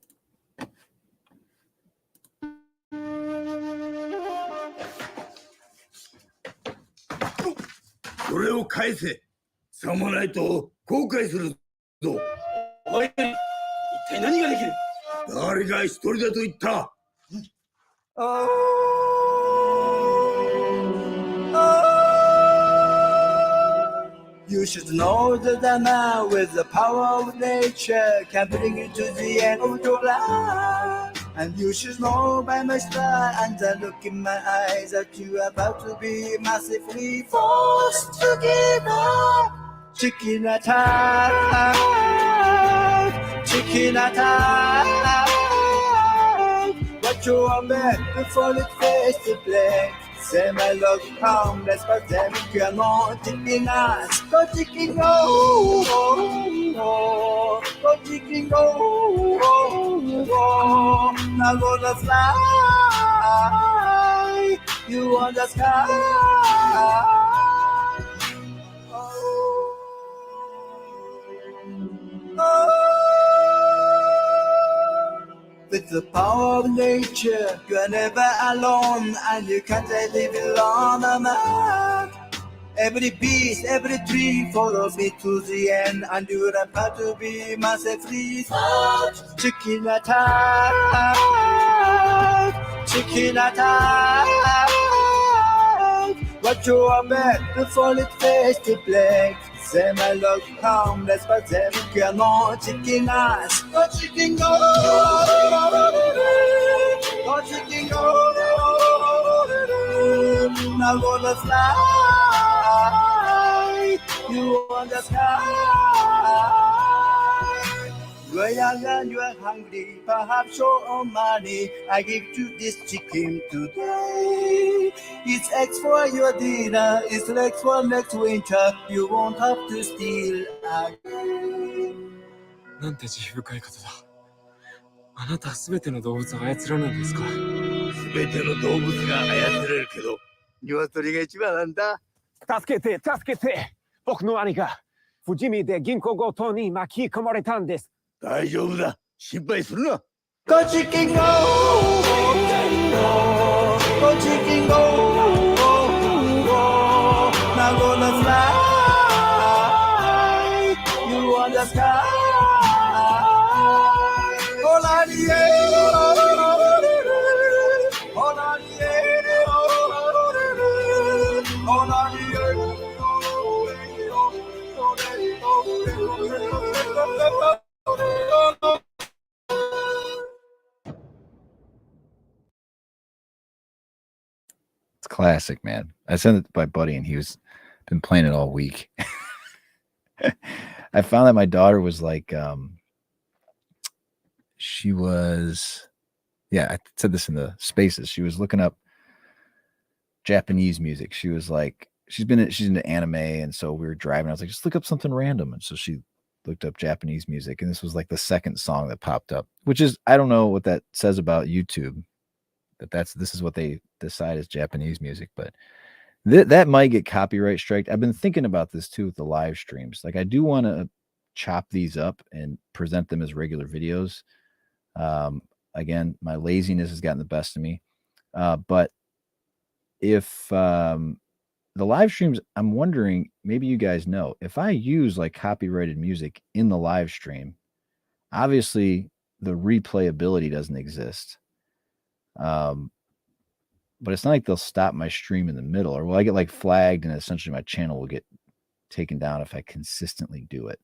S4: それを返せ。さもないと後悔するぞ。おい、一体何ができる？誰が一人だと言った？
S3: You should know that a man with the power of nature can bring you to the end of your life. And you should know by my style and the look in my eyes that you are about to be massively forced to give up. Chicken attack, chicken attack. What you want me before it face to black? C'est my love harmless, but then you are not chicken ass. Go chicken go, go chicken go. Now gonna fly, you on the sky. With the power of nature, you are never alone, and you can't live alone, man. Every beast, every tree follows me to the end, and you're about to be massively fucked. Chicken attack, chicken attack. What you want me before it face to black? Say my love harmless, but then you are not chicken ass. Go chicken go, go chicken go. Now gonna fly, you on the sky. You are young and you are hungry, perhaps your money. I give you this chicken today. It's eggs for your dinner, it's legs for next winter. You won't have to steal again.
S5: なんて慈悲深い方だ。あなたはすべての動物を操らぬんですか？
S4: すべての動物が操れるけど、鶏が一番なんだ。
S6: 助けて、助けて。僕の兄が富士見で銀行強盗に巻き込まれたんです。
S4: 大丈夫だ。心配するな。
S3: Go chicken go, go chicken go. Now gonna fly, you on the sky. Oh, lady, oh, lady, oh, lady.
S1: It's classic, man. I sent it to my buddy, and he was been playing it all week. I found that my daughter was like, she was, yeah, I said this in the spaces. She was looking up Japanese music. She was like, she's into anime, and so we were driving. I was like, just look up something random, and so she looked up Japanese music, and this was like the second song that popped up, which is, I don't know what that says about YouTube, that this is what they decide is Japanese music, but that might get copyright striked. I've been thinking about this too with the live streams. Like, I do want to chop these up and present them as regular videos. Again, my laziness has gotten the best of me. But if the live streams, I'm wondering, maybe you guys know, if I use like copyrighted music in the live stream, obviously the replayability doesn't exist. But it's not like they'll stop my stream in the middle, or will I get like flagged and essentially my channel will get taken down if I consistently do it?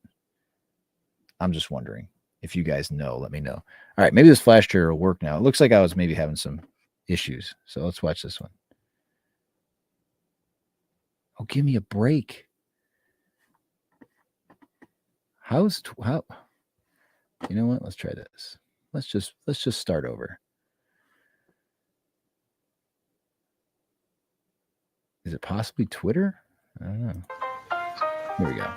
S1: I'm just wondering. If you guys know, let me know. All right, maybe this flash trigger will work now. It looks like I was maybe having some issues. So let's watch this one. Oh, give me a break. How? You know what? Let's try this. Let's just start over. Is it possibly Twitter? I don't know. Here we go.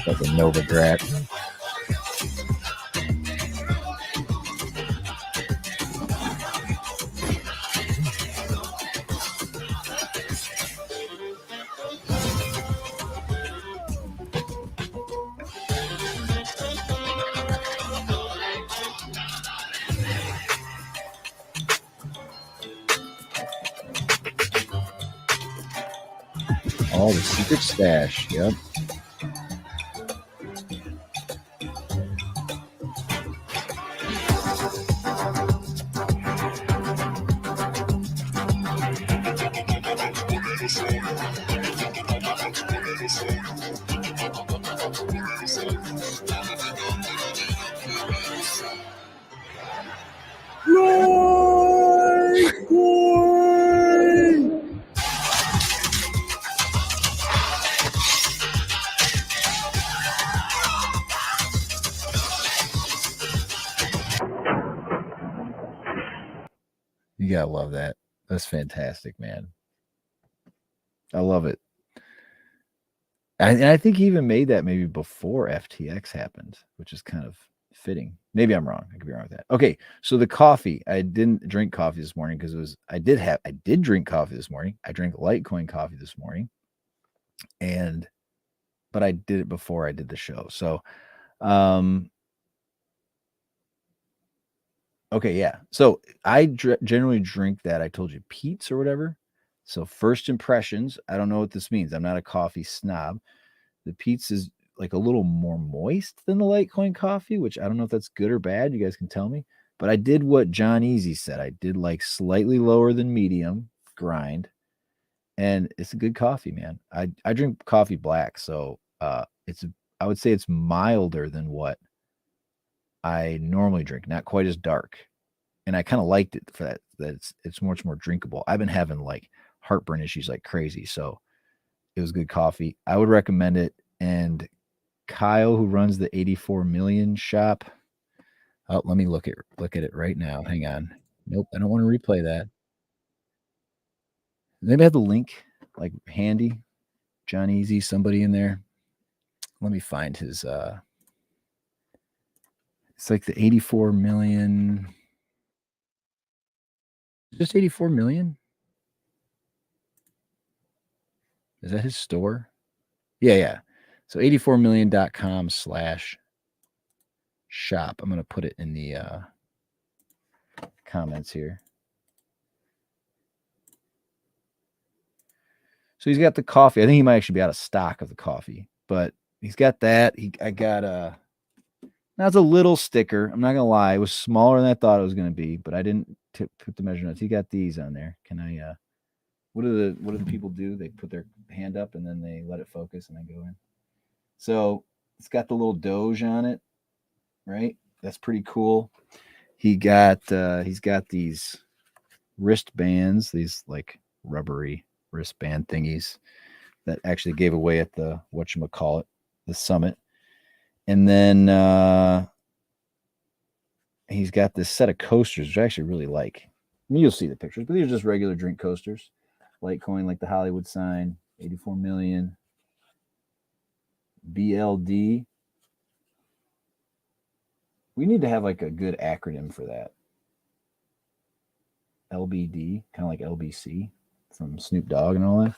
S1: Like a Nova Grat. Oh, the secret stash. Yep. You gotta love that. That's fantastic, man. I love it. And I think he even made that maybe before FTX happened, which is kind of fitting. Maybe I'm wrong. I could be wrong with that. Okay, so the coffee. I didn't drink coffee this morning because I did drink coffee this morning. I drank Litecoin coffee this morning, but I did it before I did the show. So, okay, yeah. So I generally drink that. I told you Pete's or whatever. So first impressions. I don't know what this means. I'm not a coffee snob. The Pete's is like a little more moist than the Litecoin coffee, which I don't know if that's good or bad. You guys can tell me. But I did what John Easy said. I did like slightly lower than medium grind. And it's a good coffee, man. I drink coffee black, so I would say it's milder than what I normally drink, not quite as dark. And I kind of liked it for that it's much more drinkable. I've been having like heartburn issues like crazy, so it was good coffee. I would recommend it. And Kyle, who runs the 84 million shop. Oh, let me look at it right now. Hang on. Nope, I don't want to replay that. Maybe I have the link like handy. John Easy, somebody in there. Let me find his it's like the 84 million. Just 84 million? Is that his store? Yeah. So 84million.com/shop. I'm going to put it in the comments here. So he's got the coffee. I think he might actually be out of stock of the coffee, but he's got that. I got now it's a little sticker. I'm not gonna lie, it was smaller than I thought it was gonna be, but I didn't put the measurements. He got these on there. Can I? What do the people do? They put their hand up and then they let it focus and then go in. So it's got the little Doge on it, right? That's pretty cool. He's got these wristbands, these like rubbery wristband thingies that actually gave away at the whatchamacallit, the summit. And then he's got this set of coasters, which I actually really like. I mean, you'll see the pictures, but these are just regular drink coasters. Litecoin, like the Hollywood sign, 84 million. BLD. We need to have like a good acronym for that. LBD, kind of like LBC from Snoop Dogg and all that.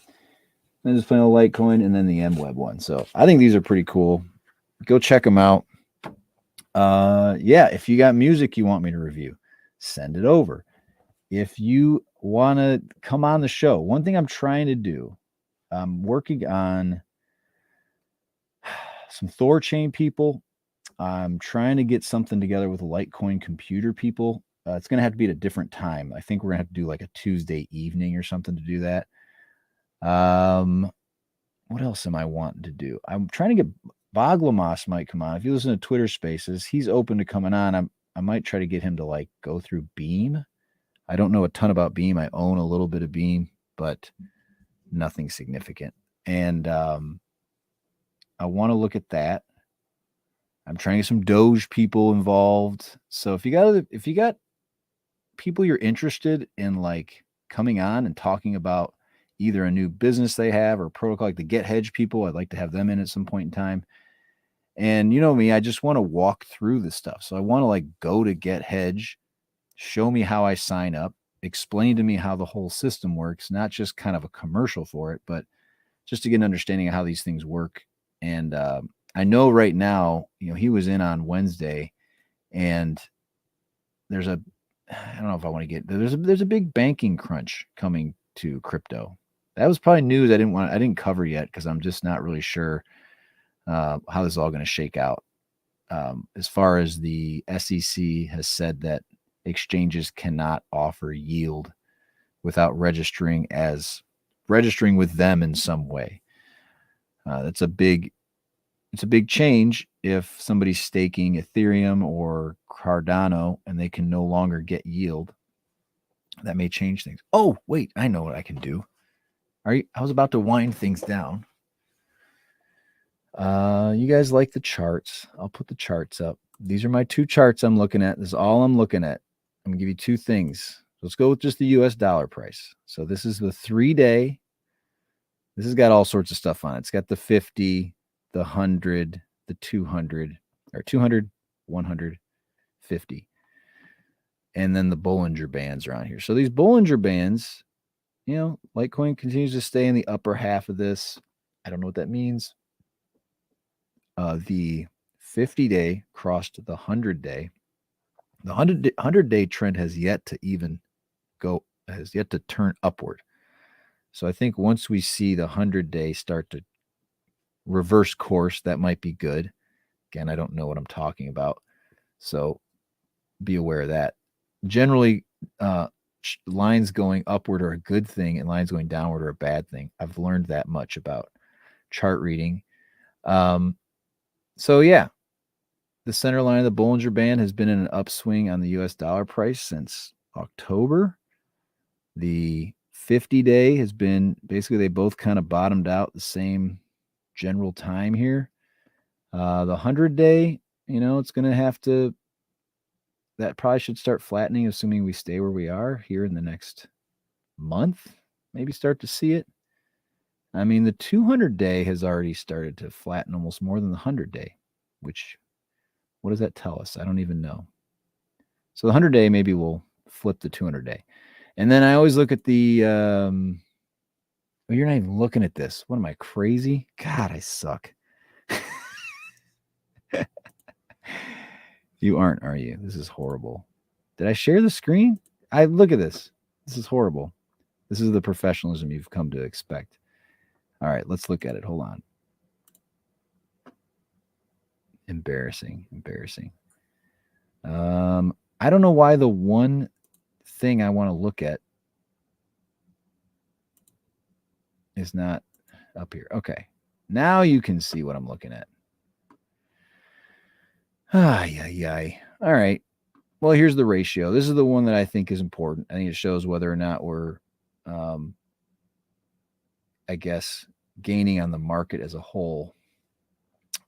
S1: Then just plain old Litecoin and then the MWeb one. So I think these are pretty cool. Go check them out. Yeah, if you got music you want me to review, send it over. If you want to come on the show, one thing I'm trying to do, I'm working on some Thorchain people. I'm trying to get something together with Litecoin computer people. It's going to have to be at a different time. I think we're going to have to do like a Tuesday evening or something to do that. What else am I wanting to do? I'm trying to get Vaglamas might come on. If you listen to Twitter Spaces, he's open to coming on. I might try to get him to like go through Beam. I don't know a ton about Beam. I own a little bit of Beam, but nothing significant. And I want to look at that. I'm trying to get some Doge people involved. So if you got people you're interested in like coming on and talking about either a new business they have or protocol, like the Get Hedge people, I'd like to have them in at some point in time. And you know me, I just want to walk through this stuff. So I want to like go to Get Hedge, show me how I sign up, explain to me how the whole system works, not just kind of a commercial for it, but just to get an understanding of how these things work. And I know right now, he was in on Wednesday, and I don't know if I want to get, there's a big banking crunch coming to crypto. That was probably news I didn't cover yet because I'm just not really sure how this is all going to shake out. As far as the SEC has said that exchanges cannot offer yield without registering with them in some way. It's a big change if somebody's staking Ethereum or Cardano and they can no longer get yield. That may change things. Oh, wait, I know what I can do. I was about to wind things down. You guys like the charts. I'll put the charts up. These are my two charts I'm looking at. This is all I'm looking at. I'm going to give you two things. Let's go with just the US dollar price. So this is the 3-day. This has got all sorts of stuff on it. It's got the 50, the 100, the 200, or 200, 100, 50. And then the Bollinger Bands are on here. So these Bollinger Bands, Litecoin continues to stay in the upper half of this. I don't know what that means. The 50-day crossed the 100-day. The 100-day trend has yet to turn upward. So I think once we see the 100-day start to reverse course, that might be good. Again, I don't know what I'm talking about, so be aware of that. Generally, lines going upward are a good thing and lines going downward are a bad thing. I've learned that much about chart reading. So yeah, the center line of the Bollinger Band has been in an upswing on the US dollar price since October. The 50-day has been basically, they both kind of bottomed out the same general time here. The 100-day, it's going to have to, that probably should start flattening, assuming we stay where we are here in the next month, maybe start to see it. I mean, the 200-day has already started to flatten almost more than the 100-day, which, what does that tell us? I don't even know. So the 100-day maybe will flip the 200-day. And then I always look at the, you're not even looking at this. What am I, crazy? God, I suck. You aren't, are you? This is horrible. Did I share the screen? Look at this. This is horrible. This is the professionalism you've come to expect. All right, let's look at it. Hold on. Embarrassing. I don't know why the one thing I want to look at is not up here. Okay. Now you can see what I'm looking at. All right. Well, here's the ratio. This is the one that I think is important. I think it shows whether or not we're, I guess, gaining on the market as a whole.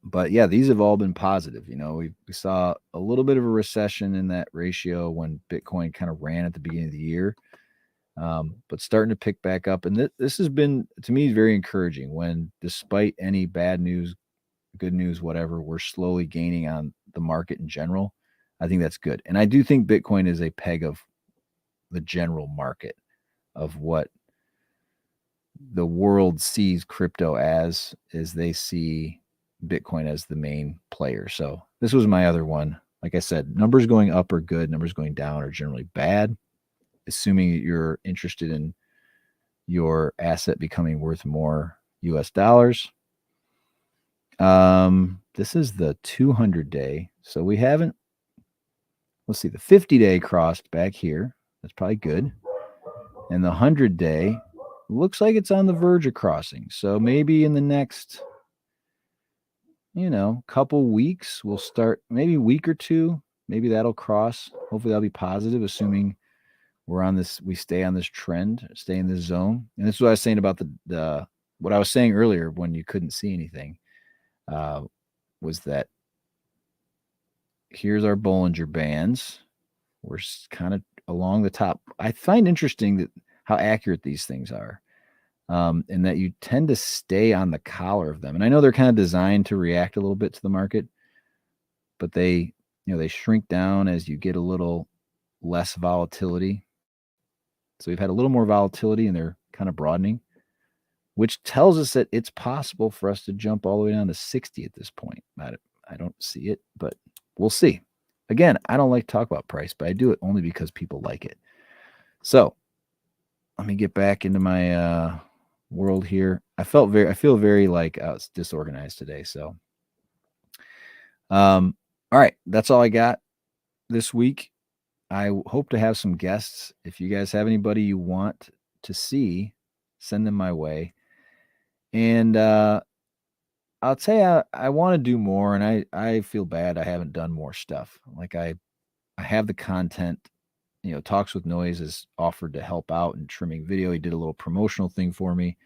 S1: But yeah, these have all been positive. We saw a little bit of a recession in that ratio when Bitcoin kind of ran at the beginning of the year, but starting to pick back up. And this has been, to me, very encouraging when, despite any bad news, good news, whatever, we're slowly gaining on the market in general. I think that's good. And I do think Bitcoin is a peg of the general market of what the world sees crypto as, is they see Bitcoin as the main player. So this was my other one. Like I said, numbers going up are good. Numbers going down are generally bad, assuming that you're interested in your asset becoming worth more US dollars. This is the 200-day. So we haven't, let's see, the 50-day crossed back here. That's probably good. And the 100-day looks like it's on the verge of crossing. So maybe in the next couple weeks, we'll start, maybe a week or two, maybe that'll cross. Hopefully that'll be positive, assuming we stay on this trend, stay in this zone. And this is what I was saying about what I was saying earlier when you couldn't see anything, was that here's our Bollinger Bands. We're kind of along the top. I find interesting how accurate these things are. And that you tend to stay on the collar of them. And I know they're kind of designed to react a little bit to the market, but they shrink down as you get a little less volatility. So we've had a little more volatility and they're kind of broadening, which tells us that it's possible for us to jump all the way down to 60 at this point. I don't see it, but we'll see. Again, I don't like to talk about price, but I do it only because people like it. So let me get back into my world here. I feel very like it's disorganized today. So, all right, that's all I got this week. I hope to have some guests. If you guys have anybody you want to see, send them my way. And I'll tell you, I want to do more, and I feel bad I haven't done more stuff. Like I have the content. Talks with Noise is offered to help out in trimming video. He did a little promotional thing for me,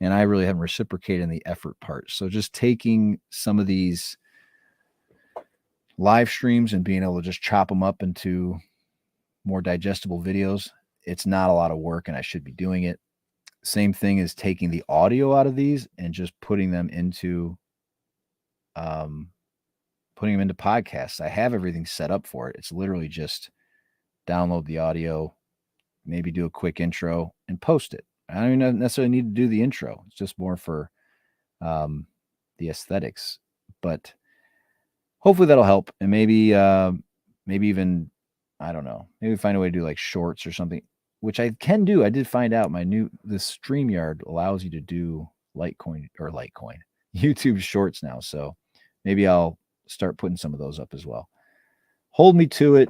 S1: and I really haven't reciprocated in the effort part. So just taking some of these live streams and being able to just chop them up into more digestible videos, it's not a lot of work, and I should be doing it. Same thing as taking the audio out of these and just putting them into podcasts. I have everything set up for it. It's literally just download the audio, maybe do a quick intro and post it. I don't even necessarily need to do the intro. It's just more for the aesthetics, but hopefully that'll help. And maybe even, I don't know, maybe find a way to do like shorts or something, which I can do. I did find out the StreamYard allows you to do Litecoin YouTube shorts now. So maybe I'll start putting some of those up as well. Hold me to it.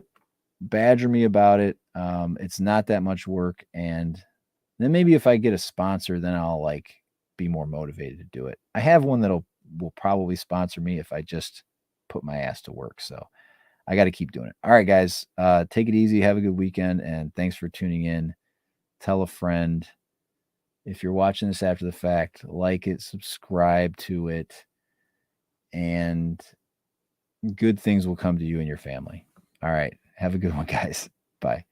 S1: Badger me about it. It's not that much work. And then maybe if I get a sponsor, then I'll be more motivated to do it. I have one will probably sponsor me if I just put my ass to work. So I got to keep doing it. All right, guys, take it easy. Have a good weekend. And thanks for tuning in. Tell a friend. If you're watching this after the fact, like it, subscribe to it, and good things will come to you and your family. All right. Have a good one, guys. Bye.